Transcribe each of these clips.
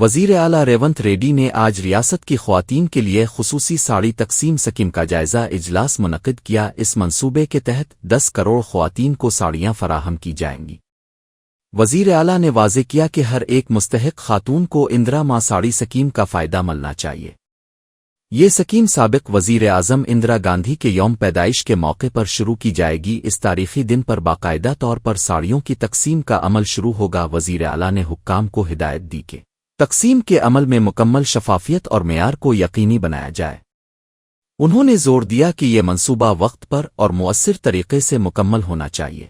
وزیر اعلیٰ ریونت ریڈی نے آج ریاست کی خواتین کے لیے خصوصی ساڑی تقسیم اسکیم کا جائزہ اجلاس منعقد کیا۔ اس منصوبے کے تحت 10 کروڑ خواتین کو ساڑیاں فراہم کی جائیں گی۔ وزیر اعلیٰ نے واضح کیا کہ ہر ایک مستحق خاتون کو اندرا ماں ساڑی اسکیم کا فائدہ ملنا چاہیے۔ یہ اسکیم سابق وزیر اعظم اندرا گاندھی کے یوم پیدائش کے موقع پر شروع کی جائے گی۔ اس تاریخی دن پر باقاعدہ طور پر ساڑیوں کی تقسیم کا عمل شروع ہوگا۔ وزیر اعلیٰ نے حکام کو ہدایت دی کہ تقسیم کے عمل میں مکمل شفافیت اور معیار کو یقینی بنایا جائے۔ انہوں نے زور دیا کہ یہ منصوبہ وقت پر اور مؤثر طریقے سے مکمل ہونا چاہیے۔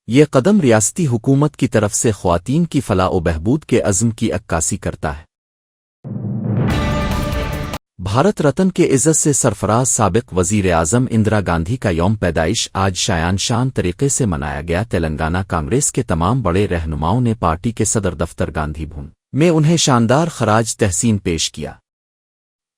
یہ قدم ریاستی حکومت کی طرف سے خواتین کی فلاح و بہبود کے عزم کی عکاسی کرتا ہے۔ بھارت رتن کے عزت سے سرفراز سابق وزیر اعظم اندرا گاندھی کا یوم پیدائش آج شان طریقے سے منایا گیا۔ تلنگانہ کانگریس کے تمام بڑے رہنماؤں نے پارٹی کے صدر دفتر گاندھی بھون میں انہیں شاندار خراج تحسین پیش کیا۔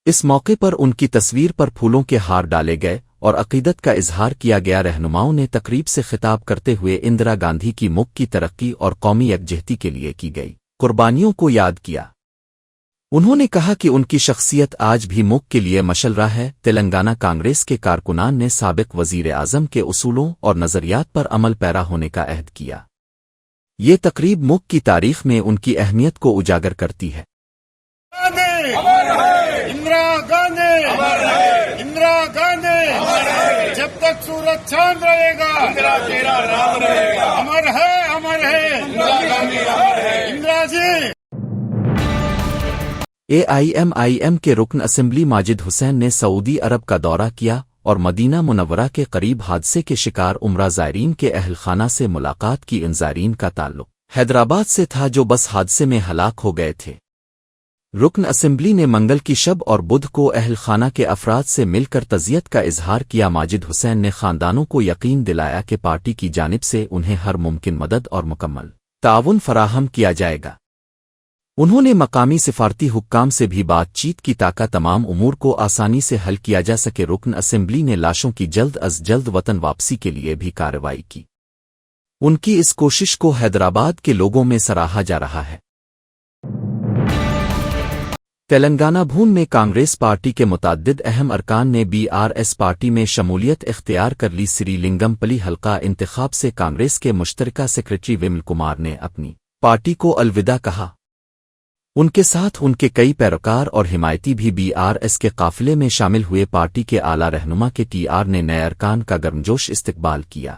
اس موقع پر ان کی تصویر پر پھولوں کے ہار ڈالے گئے اور عقیدت کا اظہار کیا گیا۔ رہنماؤں نے تقریب سے خطاب کرتے ہوئے اندرا گاندھی کی ملک کی ترقی اور قومی یکجہتی کے لیے کی گئی قربانیوں کو یاد کیا۔ انہوں نے کہا کہ ان کی شخصیت آج بھی ملک کے لیے مشل راہ ہے۔ تلنگانہ کانگریس کے کارکنان نے سابق وزیر اعظم کے اصولوں اور نظریات پر عمل پیرا ہونے کا عہد کیا۔ یہ تقریب ملک کی تاریخ میں ان کی اہمیت کو اجاگر کرتی ہے۔ اندرا گاندھی، اندرا گاندھی، جب تک سورج چاند رہے گا امر ہے، امر ہے اندرا جی۔ اے ایم کے رکن اسمبلی ماجد حسین نے سعودی عرب کا دورہ کیا اور مدینہ منورہ کے قریب حادثے کے شکار عمرہ زائرین کے اہل خانہ سے ملاقات کی۔ ان زائرین کا تعلق حیدرآباد سے تھا جو بس حادثے میں ہلاک ہو گئے تھے۔ رکن اسمبلی نے منگل کی شب اور بدھ کو اہل خانہ کے افراد سے مل کر تعزیت کا اظہار کیا۔ ماجد حسین نے خاندانوں کو یقین دلایا کہ پارٹی کی جانب سے انہیں ہر ممکن مدد اور مکمل تعاون فراہم کیا جائے گا۔ انہوں نے مقامی سفارتی حکام سے بھی بات چیت کی تاکہ تمام امور کو آسانی سے حل کیا جا سکے۔ رکن اسمبلی نے لاشوں کی جلد از جلد وطن واپسی کے لیے بھی کارروائی کی۔ ان کی اس کوشش کو حیدرآباد کے لوگوں میں سراہا جا رہا ہے۔ تلنگانہ بھون میں کانگریس پارٹی کے متعدد اہم ارکان نے BRS پارٹی میں شمولیت اختیار کر لی۔ سری لنگم پلی حلقہ انتخاب سے کانگریس کے مشترکہ سیکریٹری ومل کمار نے اپنی پارٹی کو الوداع کہا۔ ان کے ساتھ ان کے کئی پیروکار اور حمایتی بھی BRS کے قافلے میں شامل ہوئے۔ پارٹی کے اعلیٰ رہنما کے TR نے نئے ارکان کا گرمجوش استقبال کیا۔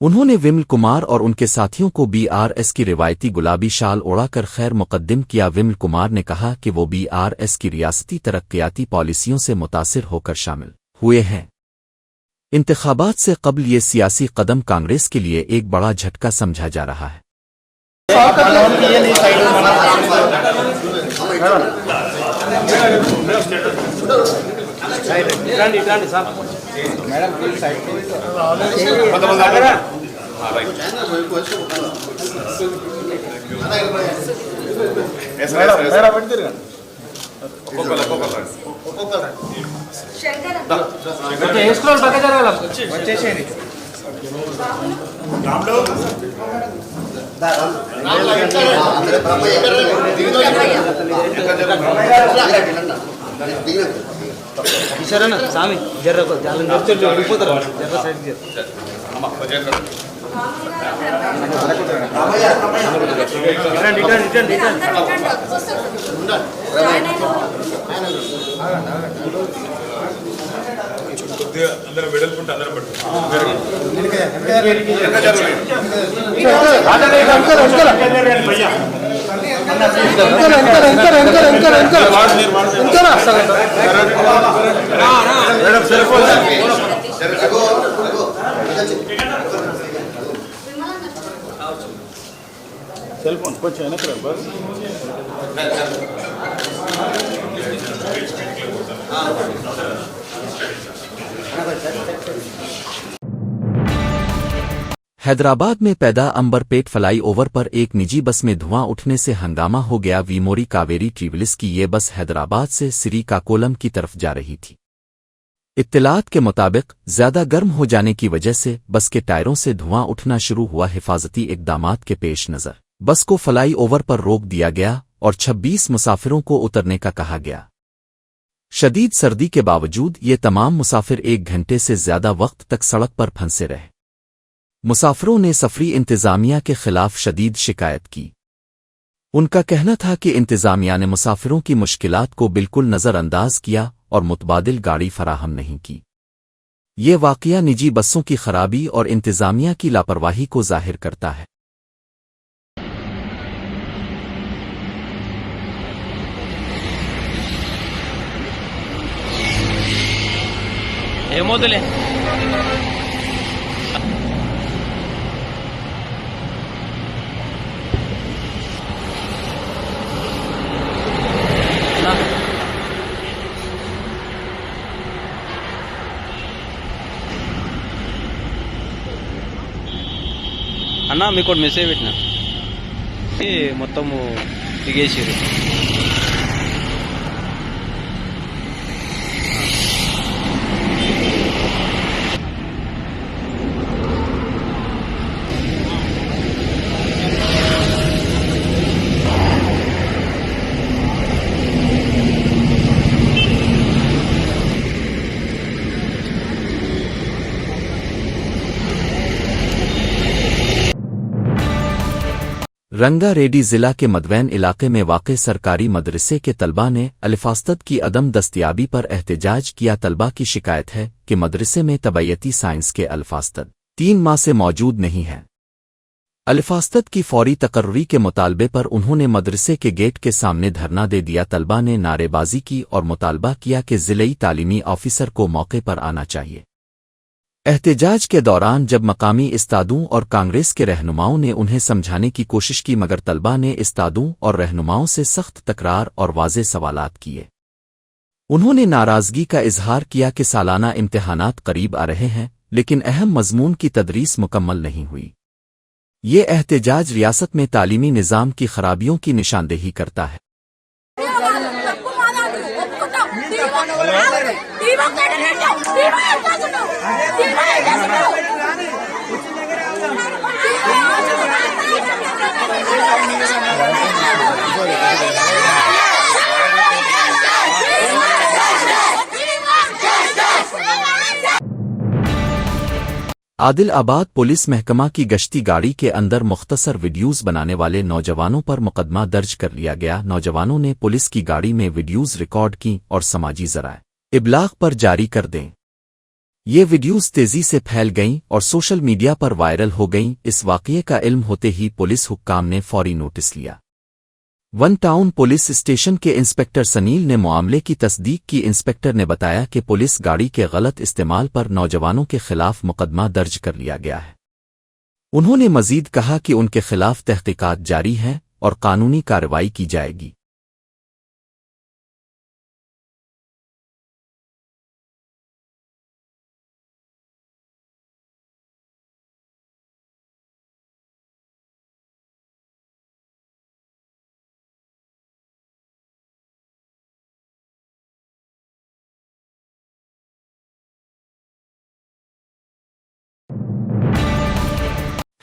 انہوں نے ومل کمار اور ان کے ساتھیوں کو BRS کی روایتی گلابی شال اوڑا کر خیر مقدم کیا۔ ومل کمار نے کہا کہ وہ BRS کی ریاستی ترقیاتی پالیسیوں سے متاثر ہو کر شامل ہوئے ہیں۔ انتخابات سے قبل یہ سیاسی قدم کانگریس کے لیے ایک بڑا جھٹکا سمجھا جا رہا ہے۔ స్వామి జర్రకు వెళ్ళిపోతారు జర్ర సైడ్ అందరం వెడల్పుంటే అందరం సెల్ ఫోన్ కొంచెం వెనకరా బస్ حیدرآباد میں پیدا امبر پیٹ فلائی اوور پر ایک نجی بس میں دھواں اٹھنے سے ہنگامہ ہو گیا۔ ویموری کاویری ٹریولس کی یہ بس حیدرآباد سے سری کاکولم کی طرف جا رہی تھی۔ اطلاعات کے مطابق زیادہ گرم ہو جانے کی وجہ سے بس کے ٹائروں سے دھواں اٹھنا شروع ہوا۔ حفاظتی اقدامات کے پیش نظر بس کو فلائی اوور پر روک دیا گیا और 26 मुसाफिरों को उतरने का कहा गया। शदीद सर्दी के बावजूद ये तमाम मुसाफिर 1 घंटे से ज़्यादा वक्त तक सड़क पर फंसे रहे। मुसाफिरों ने सफरी इंतज़ामिया के खिलाफ शदीद शिकायत की। उनका कहना था कि इंतज़ामिया ने मुसाफिरों की मुश्किलात को बिल्कुल नज़रअंदाज किया और मुतबादिल गाड़ी फराहम नहीं की। ये वाक़या निजी बसों की खराबी और इंतज़ामिया की लापरवाही को ज़ाहिर करता है। ఏమోదులే అన్నా మీకు ఒకటి మెసేజ్ పెట్టినా మొత్తము దిగేసారు. रंगारेड्डी जिला के मदवैन इलाके में वाक़े सरकारी मदरसे के तलबा ने अल्फास्तद की अदम दस्तयाबी पर एहतजाज किया। तलबा की शिकायत है कि मदरसे में तबैयती साइंस के अल्फास्तद 3 माह से मौजूद नहीं है। अल्फास्तद की फौरी तकर्री के मुतालबे पर उन्होंने मदरसे के गेट के सामने धरना दे दिया। तलबा ने नारेबाजी की और मुतालबा किया कि ज़िलई तालीमी ऑफिसर को मौके पर आना चाहिए। एहतजाज के दौरान जब मकामी इस्तादों और कांग्रेस के रहनुमाओं ने उन्हें समझाने की कोशिश की, मगर तलबा ने इस्तादों और रहनुमाओं से सख्त तकरार और वाज़े सवालात किए। उन्होंने नाराज़गी का इजहार किया कि सालाना इम्तिहानात करीब आ रहे हैं, लेकिन अहम मज़मून की तदरीस मुकम्मल नहीं हुई। ये एहतजाज रियासत में तालीमी निज़ाम की खराबियों की निशानदेही करता है। आदिल आबाद पुलिस महकमा की गश्ती गाड़ी के अंदर मुख्तसर वीडियोज़ बनाने वाले नौजवानों पर मुकदमा दर्ज कर लिया गया। नौजवानों ने पुलिस की गाड़ी में वीडियोज़ रिकॉर्ड की और समाजी ज़राए इबलाग पर जारी कर दें। ये वीडियोज़ तेज़ी से फैल गईं और सोशल मीडिया पर वायरल हो गईं। इस वाक़ये का इल्म होते ही पुलिस हुक्काम ने फौरी नोटिस लिया। वन टाउन पुलिस स्टेशन के इंस्पेक्टर सनील ने मामले की तस्दीक की। इंस्पेक्टर ने बताया कि पुलिस गाड़ी के गलत इस्तेमाल पर नौजवानों के खिलाफ मुकदमा दर्ज कर लिया गया है। उन्होंने मजीद कहा कि उनके खिलाफ तहकीकात जारी हैं और कानूनी कार्रवाई की जाएगी।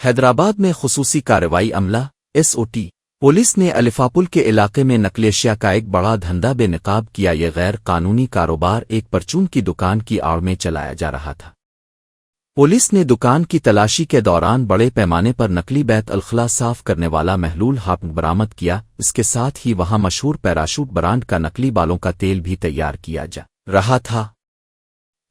हैदराबाद में खुसूसी कार्रवाई अमला SOT पुलिस ने अलिफापुल के इलाके में नकलेशिया का एक बड़ा धंधा बेनकाब किया। यह गैर कानूनी कारोबार एक परचून की दुकान की आड़ में चलाया जा रहा था। पुलिस ने दुकान की तलाशी के दौरान बड़े पैमाने पर नकली बैत अलखला साफ करने वाला महलूल हाप बरामद किया। इसके साथ ही वहां मशहूर पैराशूट ब्रांड का नकली बालों का तेल भी तैयार किया जा रहा था।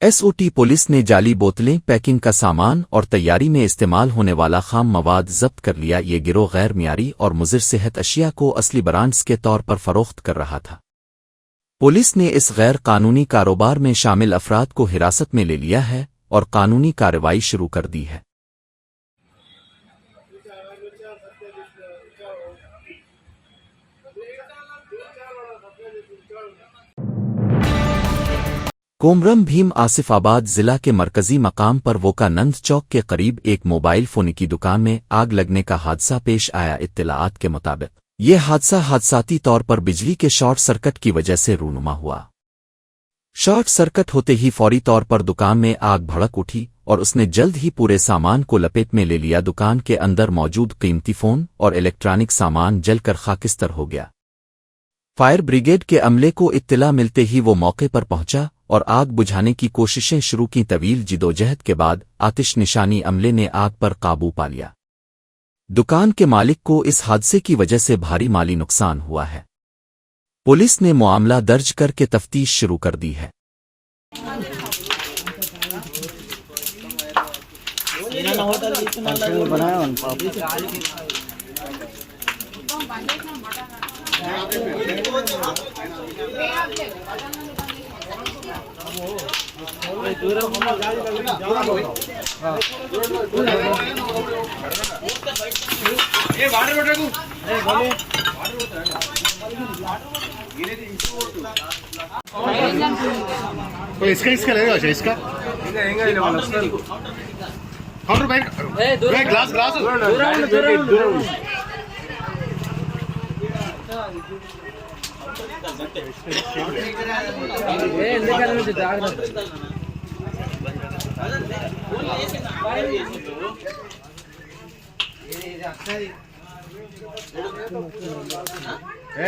SOT पुलिस ने जाली बोतलें, पैकिंग का सामान और तैयारी में इस्तेमाल होने वाला खाम मवाद जब्त कर लिया। ये गिरोह गैर मियारी और मुज़िर सेहत अशिया को असली ब्रांड्स के तौर पर फरोख्त कर रहा था। पुलिस ने इस गैर कानूनी कारोबार में शामिल अफराद को हिरासत में ले लिया है और कानूनी कार्रवाई शुरू कर दी है। कोमरम भीम आसिफाबाद जिला के मरकजी मकाम पर वोकानंद चौक के करीब एक मोबाइल फोन की दुकान में आग लगने का हादसा पेश आया। इत्तलाआत के मुताबिक ये हादसा हादसाती तौर पर बिजली के शॉर्ट सर्किट की वजह से रूनुमा हुआ। शॉर्ट सर्किट होते ही फौरी तौर पर दुकान में आग भड़क उठी और उसने जल्द ही पूरे सामान को लपेट में ले लिया। दुकान के अंदर मौजूद कीमती फोन और इलेक्ट्रॉनिक सामान जलकर खाकिस्तर हो गया। فائر بریگیڈ کے عملے کو اطلاع ملتے ہی وہ موقع پر پہنچا اور آگ بجھانے کی کوششیں شروع کی۔ طویل جدوجہد کے بعد آتش نشانی عملے نے آگ پر قابو پا لیا۔ دکان کے مالک کو اس حادثے کی وجہ سے بھاری مالی نقصان ہوا ہے۔ پولیس نے معاملہ درج کر کے تفتیش شروع کر دی ہے۔ इसका लगेगा इसका ग्लास ग्लास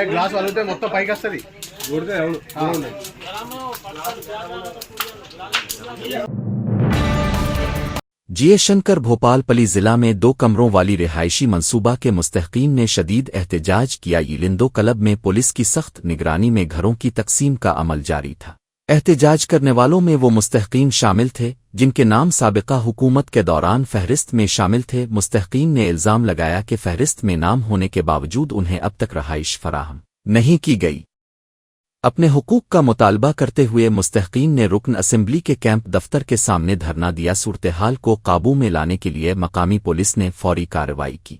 గ్లాస్ వలితే మొత్తం పైకి వస్తుంది जीए शंकर भोपाल पली जिला में 2 कमरों वाली रिहायशी मंसूबा के मुस्तहकीन ने शदीद एहतजाज किया। लिंदो क्लब में पुलिस की सख्त निगरानी में घरों की तकसीम का अमल जारी था। एहतजाज करने वालों में वो मुस्तहकीन शामिल थे जिनके नाम साबिका हुकूमत के दौरान फहरिस्त में शामिल थे। मुस्तहकीन ने इल्ज़ाम लगाया कि फहरिस्त में नाम होने के बावजूद उन्हें अब तक रहाइश फराहम नहीं की गई। अपने हुकूक का मुतालबा करते हुए मुस्तहकीन ने रुकन असेंबली के कैंप दफ्तर के सामने धरना दिया। सूरत-ए-हाल को काबू में लाने के लिए मकामी पुलिस ने फौरी कार्रवाई की।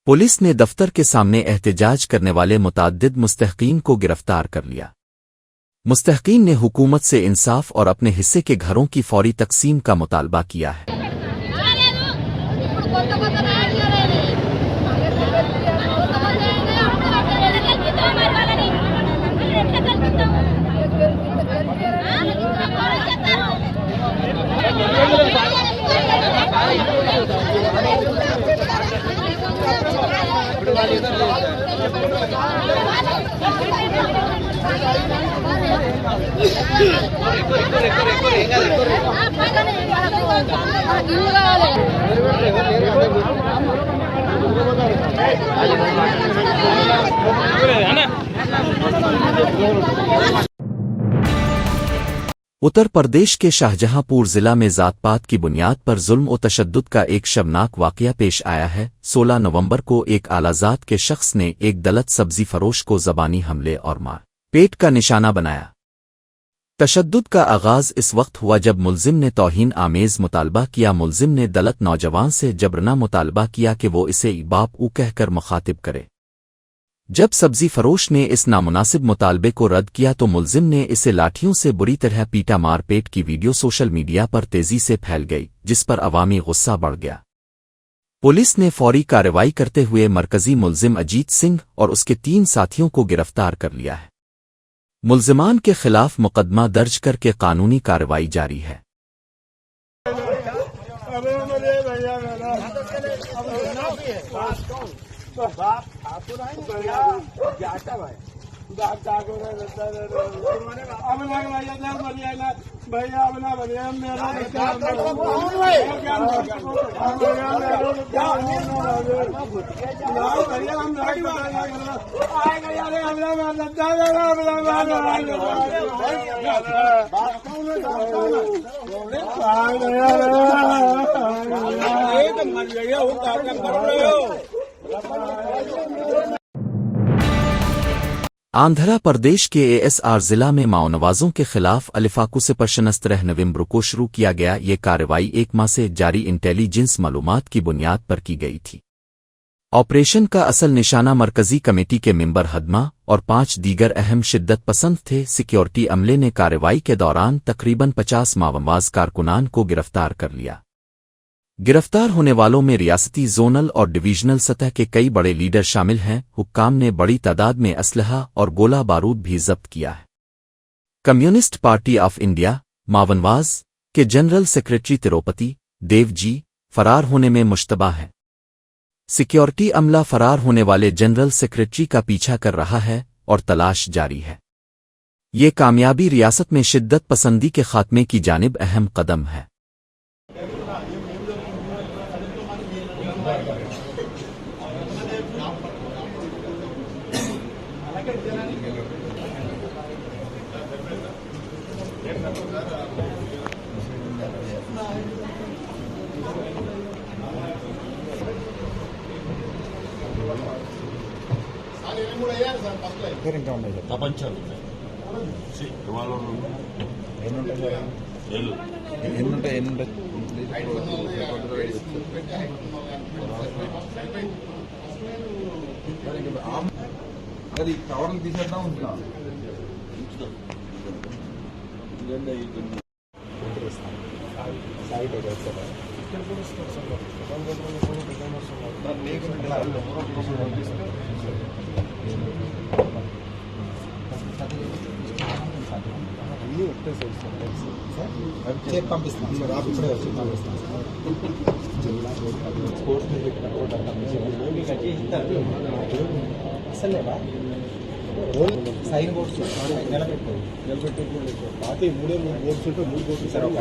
पुलिस ने दफ्तर के सामने एहतजाज करने वाले मुतअद्दिद मुस्तहकीन को गिरफ्तार कर लिया। मुस्तहकीन ने हुकूमत से इंसाफ और अपने हिस्से के घरों की फौरी तकसीम का मुतालबा किया है। उत्तर प्रदेश के शाहजहांपुर जिला में ज़ात-पात की बुनियाद पर जुल्म और तशद्दुद का एक शर्मनाक वाक़या पेश आया है। 16 नवंबर को एक आलाज़ात के शख्स ने एक दलित सब्जी फरोश को ज़बानी हमले और मार पेट का निशाना बनाया। तशद्दुद का आगाज़ इस वक्त हुआ जब मुल्ज़िम ने तौहीन आमेज़ मुतालबा किया। मुल्ज़िम ने दलित नौजवान से जबरना मुतालबा किया कि वो इसे बाप ऊ कहकर मुखातिब करे। जब सब्जी फरोश ने इस नामुनासिब मुतालबे को रद्द किया तो मुल्ज़िम ने इसे लाठियों से बुरी तरह पीटा। मारपेट की वीडियो सोशल मीडिया पर तेज़ी से फैल गई जिस पर अवामी गुस्सा बढ़ गया। पुलिस ने फौरी कार्रवाई करते हुए मरकज़ी मुल्ज़िम अजीत सिंह और उसके 3 साथियों को गिरफ्तार कर लिया है। मुल्ज़िमान के खिलाफ मुकदमा दर्ज करके कानूनी कार्रवाई जारी है। आंध्र प्रदेश के एएसआर जिला में माओनवाजों के खिलाफ अलिफाकू से परशनस्त नवंबर को शुरू किया गया। ये कार्रवाई 1 माह से जारी इंटेलिजेंस मालूमात की बुनियाद पर की गई थी। ऑपरेशन का असल निशाना मरकजी कमेटी के मेंबर हदमा और 5 दीगर अहम शिद्दत पसंद थे। सिक्योरिटी अमले ने कार्रवाई के दौरान तकरीबन 50 माओवाद कारकुनान को गिरफ्तार कर लिया। गिरफ्तार होने वालों में रियासती, जोनल और डिवीजनल सतह के कई बड़े लीडर शामिल हैं। हुक्काम ने बड़ी तादाद में असलहा और गोला बारूद भी जब्त किया है। कम्युनिस्ट पार्टी ऑफ इंडिया मावनवाज के जनरल सेक्रेटरी तिरुपति देव जी फरार होने में मुश्तबा है। सिक्योरिटी अमला फरार होने वाले जनरल सेक्रेटरी का पीछा कर रहा है اور تلاش جاری ہے۔ یہ کامیابی ریاست میں شدت پسندی کے خاتمے کی جانب اہم قدم ہے۔ అది కవర్లు తీసేద్దాం ఉంటున్నా పంపిస్తాం సార్ ఆఫ్ ఇప్పుడే వచ్చి పంపిస్తాం అసలేవా సైన్ బోర్డ్స్ నిలబెట్టుకోండి పాతి మూడే మూడు బోర్డ్స్ ఉంటే మూడు బోర్డ్స్ సార్ ఒక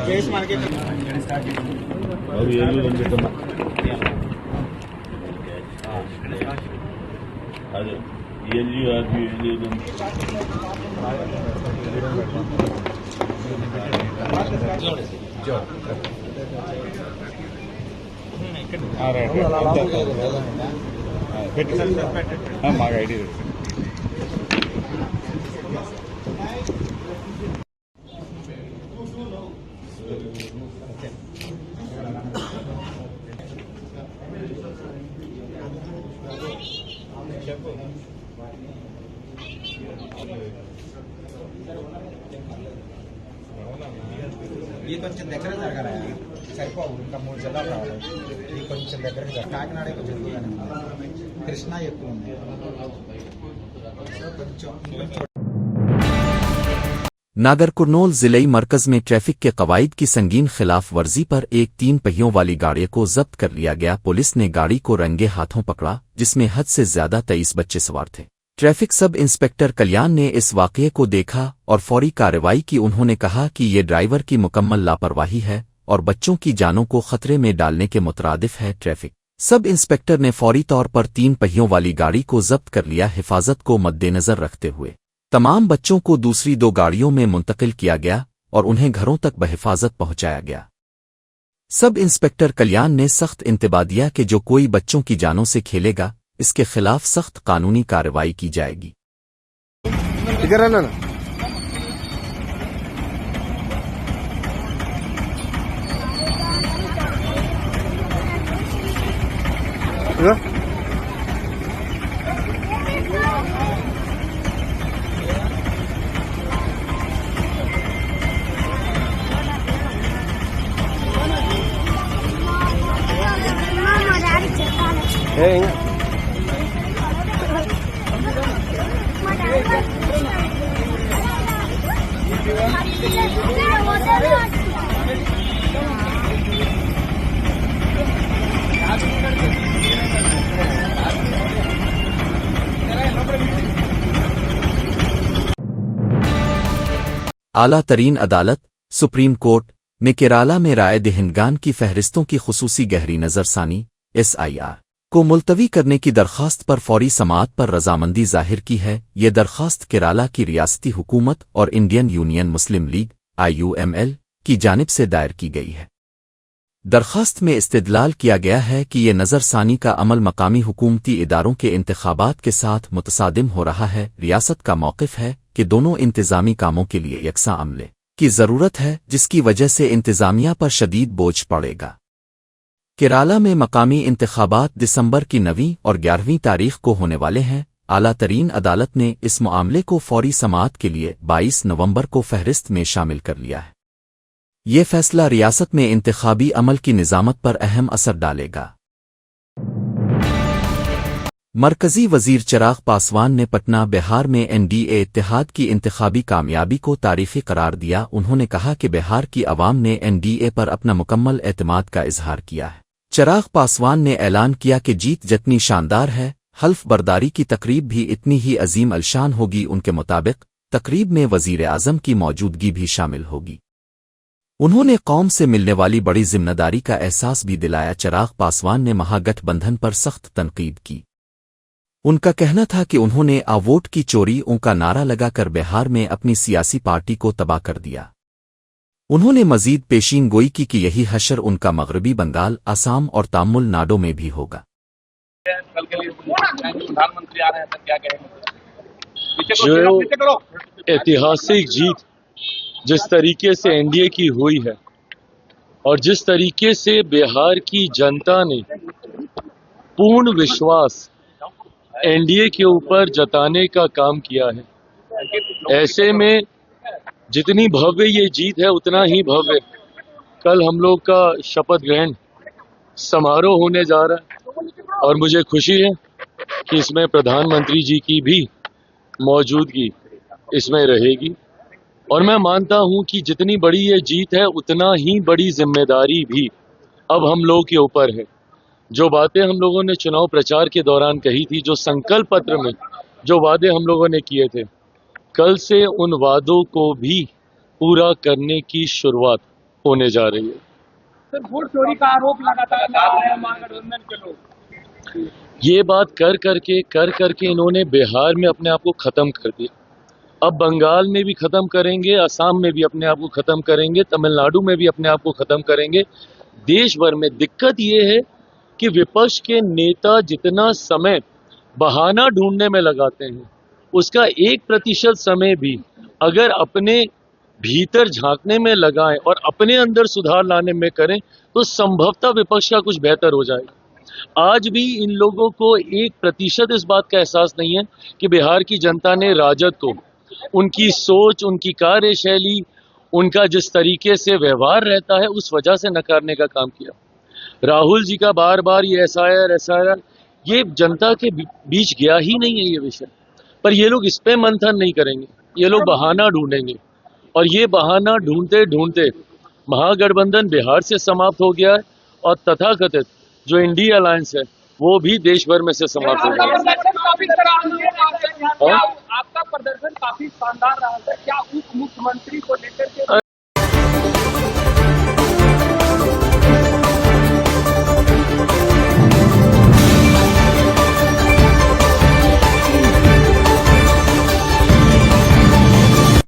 ప్లేస్ మనకి అదే ELU మాకు ఐడి ఈ కొంచెం దగ్గర జరగాలి సరిపోవు ఇంకా 3 జిల్లాలు రావాలి ఈ కొంచెం దగ్గర కాకినాడ కొంచెం దూరం కృష్ణా ఎక్కువ ఉంది కొంచెం नागर कुरनोल जिले मरकज में ट्रैफिक के कवायद की संगीन खिलाफ वर्जी पर एक 3 पहियों वाली गाड़ी को जब्त कर लिया गया। पुलिस ने गाड़ी को रंगे हाथों पकड़ा, जिसमें हद से ज्यादा 23 बच्चे सवार थे। ट्रैफिक सब इंस्पेक्टर कल्याण ने इस वाकये को देखा और फौरी कार्रवाई की। उन्होंने कहा कि ये ड्राइवर की मुकम्मल लापरवाही है और बच्चों की जानों को खतरे में डालने के मुतरादिफ है। ट्रैफिक सब इंस्पेक्टर ने फौरी तौर पर 3 पहियों वाली गाड़ी को जब्त कर लिया। हिफाजत को मद्देनजर रखते हुए तमाम बच्चों को दूसरी 2 गाड़ियों में मुंतकिल किया गया और उन्हें घरों तक बहिफाजत पहुंचाया गया। सब इंस्पेक्टर कल्याण ने सख्त इंतबाह दिया कि जो कोई बच्चों की जानों से खेलेगा, इसके खिलाफ सख्त कानूनी कार्रवाई की जाएगी। आला तरीन अदालत सुप्रीम कोर्ट ने केराला में राय दहिंदगान की फहरिस्तों की खुसूसी गहरी नज़रसानी SIR को मुलतवी करने की दरख्वास्त पर फौरी समाअत पर रजामंदी जाहिर की है। ये दरख्वास्त केराला की रियासती हुकूमत और इंडियन यूनियन मुस्लिम लीग IUML की जानिब से दायर की गई है। दरख्वास्त में इस्तिदलाल किया गया है कि ये नज़रसानी का अमल मकामी हुकूमती इदारों के इंतखाबात के साथ मुतसादिम हो रहा है। रियासत का मौक़िफ़ है कि दोनों इंतज़ामी कामों के लिए यकसा अमले की ज़रूरत है, जिसकी वजह से इंतज़ामिया पर शदीद बोझ पड़ेगा। केराला में मकामी इंतखाबात दिसंबर की 9वीं और 11वीं तारीख को होने वाले हैं। आला तरीन अदालत ने इस मामले को फौरी समाअत के लिए 22 नवंबर को फहरिस्त में शामिल कर लिया है। ये फैसला रियासत में इंतखाबी अमल की निज़ामत पर अहम असर डालेगा। मरकजी वजीर चिराग पासवान ने पटना बिहार में एनडीए इत्तेहाद की इंतखाबी कामयाबी को तारीखी करार दिया। उन्होंने कहा कि बिहार की आवाम ने एनडीए पर अपना मुकम्मल एतमाद का इजहार किया है। चिराग पासवान ने ऐलान किया कि जीत जितनी शानदार है, हल्फ बर्दारी की तकरीब भी इतनी ही अजीम अलशान होगी। उनके मुताबिक तकरीब में वजीर आजम की मौजूदगी भी शामिल होगी। उन्होंने कौम से मिलने वाली बड़ी जिम्मेदारी का एहसास भी दिलाया। चिराग पासवान ने महागठबंधन पर सख्त तनकीद की। उनका कहना था कि उन्होंने वोट की चोरी का नारा लगाकर बिहार में अपनी सियासी पार्टी को तबाह कर दिया। उन्होंने मजीद पेशीन गोई की कि यही हशर उनका मगरबी बंगाल, असम और तमिल नाडु में भी होगा। कल के लिए प्रधानमंत्री आ रहे हैं, क्या कहेंगे? जो ऐतिहासिक जीत जिस तरीके से एनडीए की हुई है और जिस तरीके से बिहार की जनता ने पूर्ण विश्वास एनडीए के ऊपर जताने का काम किया है, ऐसे में जितनी भव्य ये जीत है उतना ही भव्य कल हम लोग का शपथ ग्रहण समारोह होने जा रहा है। और मुझे खुशी है कि इसमें प्रधानमंत्री जी की भी मौजूदगी इसमें रहेगी। और मैं मानता हूं कि जितनी बड़ी ये जीत है उतना ही बड़ी जिम्मेदारी भी अब हम लोग के ऊपर है। जो बातें हम लोगों ने चुनाव प्रचार के दौरान कही थी, जो संकल्प पत्र में जो वादे हम लोगों ने किए थे, कल से उन वादों को भी पूरा करने की शुरुआत होने जा रही है। सर, वोट चोरी का आरोप लगातार लगा रहे हैं महागठबंधन के लोग। ये बात कर करके इन्होंने बिहार में अपने आप को खत्म कर दिया। अब बंगाल में भी खत्म करेंगे, असम में भी अपने आप को खत्म करेंगे, तमिलनाडु में भी अपने आप को खत्म करेंगे। देश भर में दिक्कत ये है कि विपक्ष के नेता जितना समय बहाना ढूंढने में लगाते हैं, उसका 1% समय भी अगर अपने भीतर झांकने में लगाएं और अपने अंदर सुधार लाने में करें तो संभवतः विपक्ष का कुछ बेहतर हो जाएगा। आज भी इन लोगों को 1% इस बात का एहसास नहीं है कि बिहार की जनता ने राजद को उनकी सोच, उनकी कार्यशैली, उनका जिस तरीके से व्यवहार रहता है उस वजह से नकारने का काम किया। राहुल जी का बार बार ये एसआईआर ये जनता के बीच गया ही नहीं है ये विषय, पर ये लोग इस पे मंथन नहीं करेंगे, ये लोग बहाना ढूंढेंगे। और ये बहाना ढूंढते ढूंढते महागठबंधन बिहार से समाप्त हो गया है और तथाकथित जो इंडी अलायंस है वो भी देश भर में से समाप्त हो गया है। आपका प्रदर्शन काफी शानदार रहा है, क्या उप मुख्यमंत्री को लेकर के